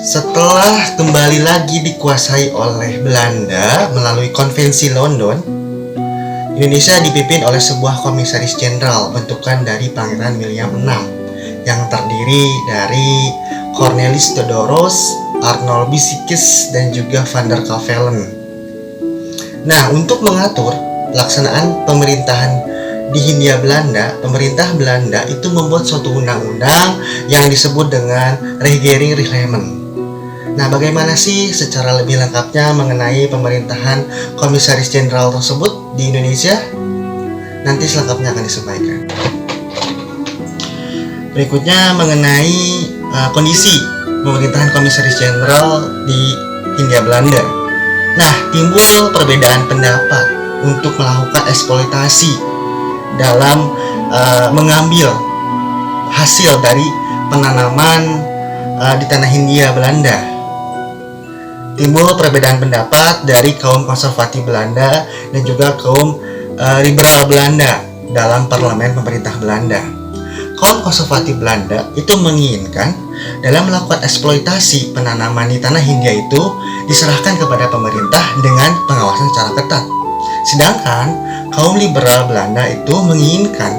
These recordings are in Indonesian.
Setelah kembali lagi dikuasai oleh Belanda melalui Konvensi London, Indonesia dipimpin oleh sebuah komisaris jenderal bentukan dari Pangeran William VI yang terdiri dari Cornelis Theodorus, Arnold Bisiekes, dan juga Van der Kavelen. Nah, untuk mengatur pelaksanaan pemerintahan di Hindia Belanda, pemerintah Belanda itu membuat suatu undang-undang yang disebut dengan Regering-Richlement. Nah, bagaimana sih secara lebih lengkapnya mengenai pemerintahan komisaris jenderal tersebut di Indonesia? Nanti selengkapnya akan disampaikan. Berikutnya mengenai kondisi pemerintahan komisaris jenderal di Hindia Belanda. Nah, timbul perbedaan pendapat untuk melakukan eksploitasi dalam mengambil hasil dari penanaman di tanah Hindia Belanda. Timbul perbedaan pendapat dari kaum konservatif Belanda dan juga kaum liberal Belanda dalam parlemen pemerintah Belanda. Kaum konservatif Belanda itu menginginkan dalam melakukan eksploitasi penanaman di tanah Hindia itu diserahkan kepada pemerintah dengan pengawasan secara ketat. Sedangkan kaum liberal Belanda itu menginginkan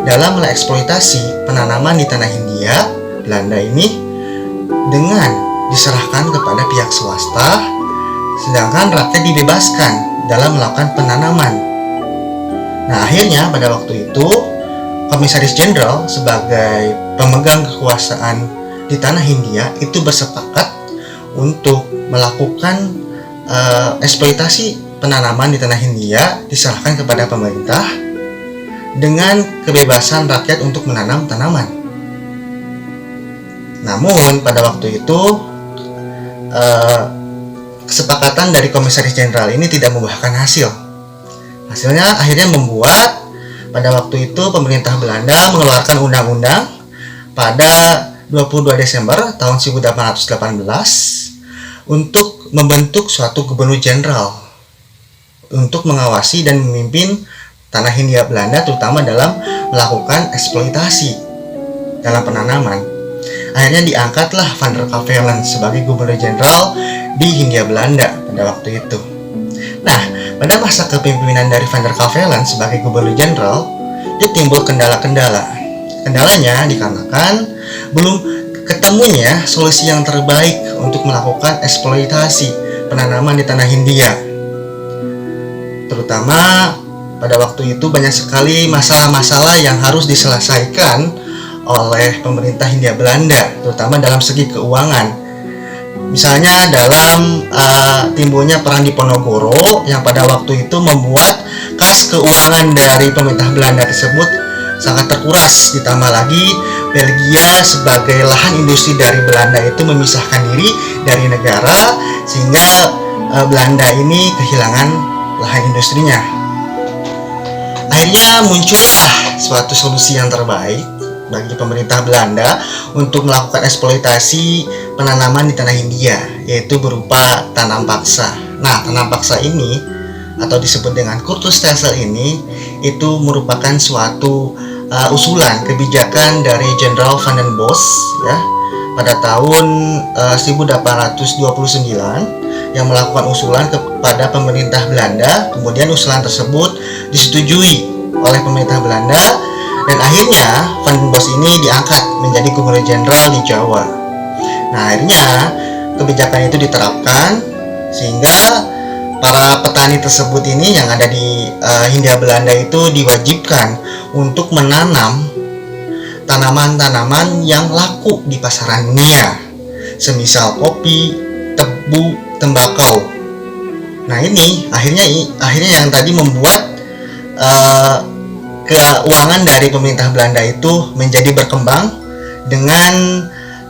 dalam mengeksploitasi penanaman di tanah Hindia Belanda ini dengan diserahkan kepada pihak swasta, sedangkan rakyat dibebaskan dalam melakukan penanaman. Nah, akhirnya pada waktu itu komisaris jenderal sebagai pemegang kekuasaan di tanah Hindia itu bersepakat untuk melakukan eksploitasi penanaman di tanah Hindia diserahkan kepada pemerintah dengan kebebasan rakyat untuk menanam tanaman. Namun pada waktu itu kesepakatan dari komisaris jenderal ini tidak membuahkan hasil. Hasilnya akhirnya membuat pada waktu itu pemerintah Belanda mengeluarkan undang-undang pada 22 Desember tahun 1818 untuk membentuk suatu gubernur jenderal untuk mengawasi dan memimpin tanah Hindia Belanda, terutama dalam melakukan eksploitasi dalam penanaman. Akhirnya diangkatlah Van der Kavelen sebagai gubernur jenderal di Hindia Belanda pada waktu itu. Nah, pada masa kepemimpinan dari Van der Kavelen sebagai gubernur jenderal, itu timbul kendala-kendala. Kendalanya dikarenakan belum ketemunya solusi yang terbaik untuk melakukan eksploitasi penanaman di tanah Hindia. Terutama pada waktu itu banyak sekali masalah-masalah yang harus diselesaikan oleh pemerintah Hindia Belanda, terutama dalam segi keuangan. Misalnya dalam timbulnya Perang Diponegoro yang pada waktu itu membuat kas keuangan dari pemerintah Belanda tersebut sangat terkuras. Ditambah lagi Belgia sebagai lahan industri dari Belanda itu memisahkan diri dari negara, sehingga Belanda ini kehilangan lahan industrinya. Akhirnya muncullah suatu solusi yang terbaik bagi pemerintah Belanda untuk melakukan eksploitasi penanaman di tanah Hindia, yaitu berupa tanam paksa. Nah, tanam paksa ini atau disebut dengan Kurtulstelsel ini itu merupakan suatu usulan kebijakan dari Jenderal Van den Bosch ya pada tahun 1829 yang melakukan usulan kepada pemerintah Belanda. Kemudian usulan tersebut disetujui oleh pemerintah Belanda dan akhirnya Van den Bosch ini diangkat menjadi gubernur jenderal di Jawa. Nah, akhirnya kebijakan itu diterapkan sehingga para petani tersebut ini yang ada di Hindia Belanda itu diwajibkan untuk menanam tanaman-tanaman yang laku di pasaran dunia, semisal kopi, tebu, tembakau. Nah, ini akhirnya yang tadi membuat keuangan dari pemerintah Belanda itu menjadi berkembang dengan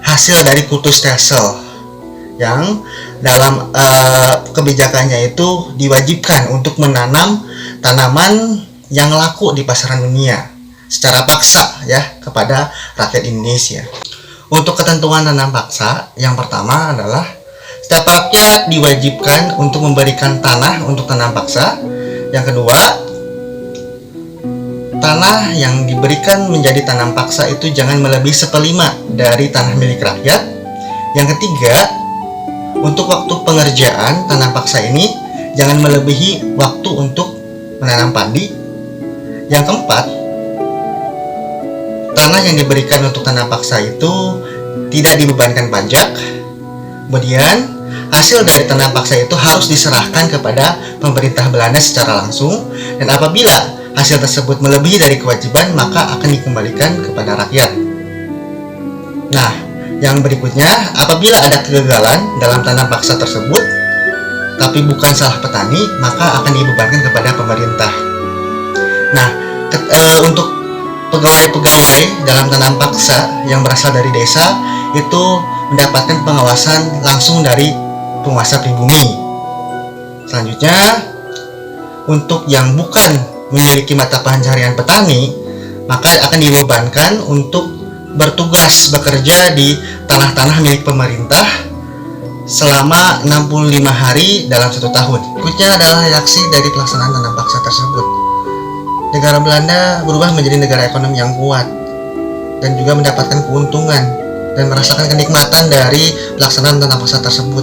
hasil dari Kurtulstelsel yang dalam kebijakannya itu diwajibkan untuk menanam tanaman yang laku di pasaran dunia secara paksa ya kepada rakyat Indonesia. Untuk ketentuan tanam paksa, yang pertama adalah setiap rakyat diwajibkan untuk memberikan tanah untuk tanam paksa. Yang kedua, tanah yang diberikan menjadi tanam paksa itu jangan melebihi 1/5 dari tanah milik rakyat. Yang ketiga, Untuk waktu pengerjaan tanah paksa ini jangan melebihi waktu untuk menanam padi. Yang keempat, tanah yang diberikan untuk tanah paksa itu tidak dibebankan pajak. Kemudian, hasil dari tanah paksa itu harus diserahkan kepada pemerintah Belanda secara langsung, dan apabila hasil tersebut melebihi dari kewajiban, maka akan dikembalikan kepada rakyat. Nah, yang berikutnya, apabila ada kegagalan dalam tanah paksa tersebut, tapi bukan salah petani, maka akan dibebankan kepada pemerintah. Nah, untuk pegawai-pegawai dalam tanah paksa yang berasal dari desa itu mendapatkan pengawasan langsung dari penguasa pribumi. Selanjutnya, untuk yang bukan memiliki mata pencaharian petani, maka akan dibebankan untuk bertugas bekerja di tanah-tanah milik pemerintah selama 65 hari dalam 1 tahun. Berikutnya adalah reaksi dari pelaksanaan tanah paksa tersebut. Negara Belanda berubah menjadi negara ekonomi yang kuat dan juga mendapatkan keuntungan dan merasakan kenikmatan dari pelaksanaan tanah paksa tersebut.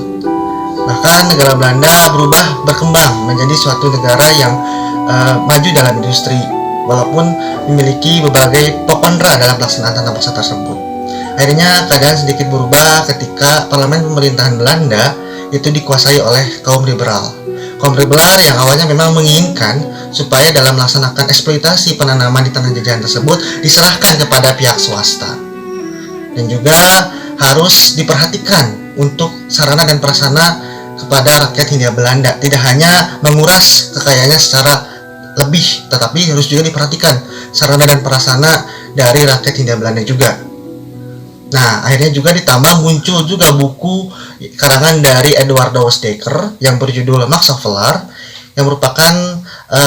Bahkan negara Belanda berkembang menjadi suatu negara yang maju dalam industri, walaupun memiliki berbagai pro kontra dalam pelaksanaan tanah paksa tersebut. Akhirnya keadaan sedikit berubah ketika parlemen pemerintahan Belanda itu dikuasai oleh kaum liberal. Kaum liberal yang awalnya memang menginginkan supaya dalam melaksanakan eksploitasi penanaman di tanah jajahan tersebut diserahkan kepada pihak swasta, dan juga harus diperhatikan untuk sarana dan prasarana kepada rakyat Hindia Belanda, tidak hanya menguras kekayaannya secara lebih, tetapi harus juga diperhatikan sarana dan prasarana dari rakyat Hindia Belanda juga. Nah, akhirnya juga ditambah muncul juga buku karangan dari Edward Dekker yang berjudul Max Havelaar, yang merupakan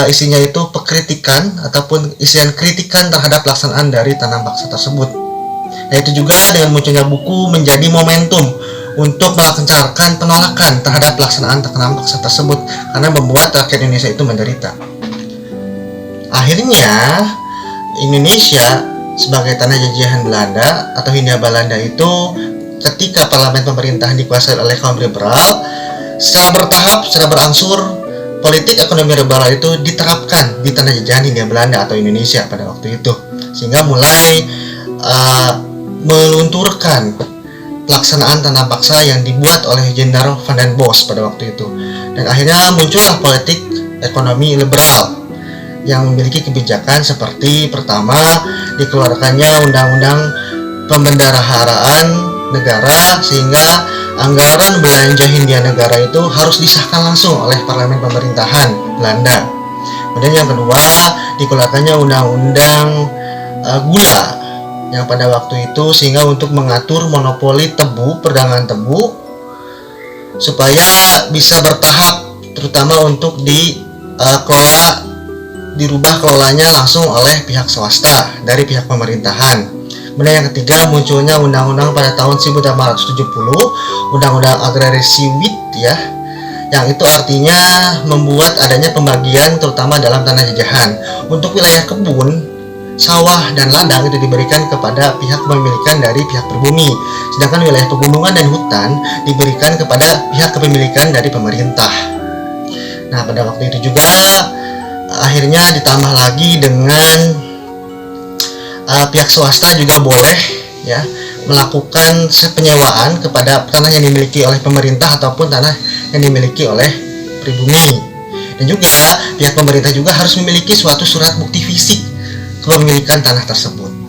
isinya itu pekritikan ataupun isian kritikan terhadap pelaksanaan dari tanah paksa tersebut. Nah, itu juga dengan munculnya buku menjadi momentum untuk melancarkan penolakan terhadap pelaksanaan tanah paksa tersebut karena membuat rakyat Indonesia itu menderita. Akhirnya Indonesia sebagai tanah jajahan Belanda atau Hindia Belanda itu ketika parlemen pemerintahan dikuasai oleh kaum liberal, secara bertahap, secara berangsur politik ekonomi liberal itu diterapkan di tanah jajahan Hindia Belanda atau Indonesia pada waktu itu, sehingga mulai melunturkan pelaksanaan tanah paksa yang dibuat oleh Jenderal Van den Bosch pada waktu itu, dan akhirnya muncullah politik ekonomi liberal yang memiliki kebijakan seperti pertama, dikeluarkannya undang-undang pembendaharaan negara sehingga anggaran belanja Hindia negara itu harus disahkan langsung oleh parlemen pemerintahan Belanda. Kemudian yang kedua, dikeluarkannya undang-undang gula yang pada waktu itu sehingga untuk mengatur monopoli tebu, perdagangan tebu supaya bisa bertahap, terutama untuk dirubah kelolanya langsung oleh pihak swasta dari pihak pemerintahan. Kemudian yang ketiga, munculnya undang-undang pada tahun 1870, undang-undang agraris siwit ya, yang itu artinya membuat adanya pembagian terutama dalam tanah jajahan. Untuk wilayah kebun, sawah dan ladang itu diberikan kepada pihak kepemilikan dari pihak pribumi, sedangkan wilayah pegunungan dan hutan diberikan kepada pihak kepemilikan dari pemerintah. Nah, pada waktu itu juga akhirnya ditambah lagi dengan pihak swasta juga boleh ya melakukan penyewaan kepada tanah yang dimiliki oleh pemerintah ataupun tanah yang dimiliki oleh pribumi, dan juga pihak pemerintah juga harus memiliki suatu surat bukti fisik kepemilikan tanah tersebut.